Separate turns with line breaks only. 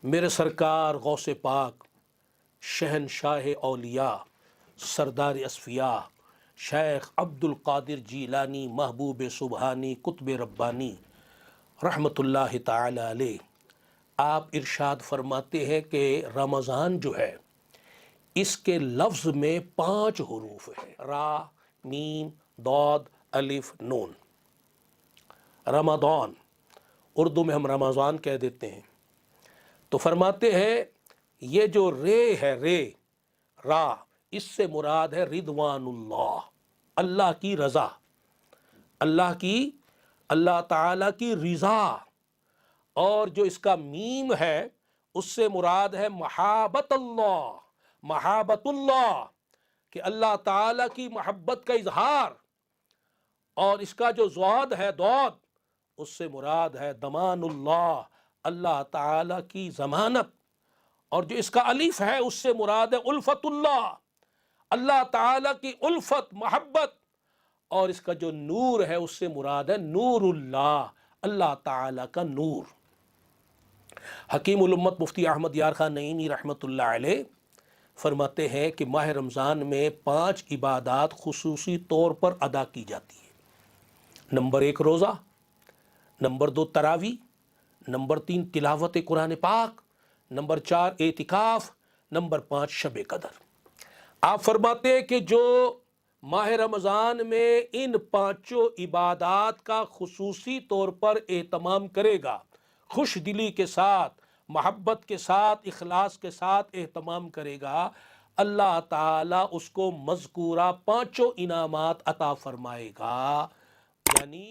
میرے سرکار غوث پاک شہنشاہ اولیاء سردار اصفیاء شیخ عبد القادر جیلانی محبوب سبحانی قطب ربانی رحمۃ اللہ تعالی علیہ، آپ ارشاد فرماتے ہیں کہ رمضان جو ہے اس کے لفظ میں 5 حروف ہیں، را، میم، ضاد، الف، نون۔ رمضان اردو میں ہم رمضان کہہ دیتے ہیں، تو فرماتے ہیں یہ جو رے ہے، رے، را، اس سے مراد ہے رضوان اللہ، اللہ کی رضا، اللہ تعالی کی رضا۔ اور جو اس کا میم ہے اس سے مراد ہے محابت اللہ، محابت اللہ، کہ اللہ تعالی کی محبت کا اظہار۔ اور اس کا جو ضاد ہے، ضاد، اس سے مراد ہے ضمان اللہ، اللہ تعالی کی ضمانت۔ اور جو اس کا الف ہے اس سے مراد ہے الفت اللہ، اللہ تعالی کی الفت، محبت۔ اور اس کا جو نور ہے اس سے مراد ہے نور اللہ، اللہ تعالی کا نور۔ حکیم الامت مفتی احمد یار خان نعیمی رحمۃ اللہ علیہ فرماتے ہیں کہ ماہ رمضان میں 5 عبادات خصوصی طور پر ادا کی جاتی ہیں۔ نمبر 1 روزہ، نمبر 2 تراویح، نمبر 3 تلاوت قرآن پاک، نمبر 4 اعتکاف، نمبر 5 شب قدر۔ آپ فرماتے ہیں کہ جو ماہ رمضان میں ان 5 عبادات کا خصوصی طور پر اہتمام کرے گا، خوش دلی کے ساتھ، محبت کے ساتھ، اخلاص کے ساتھ اہتمام کرے گا، اللہ تعالیٰ اس کو مذکورہ 5 انعامات عطا فرمائے گا۔ یعنی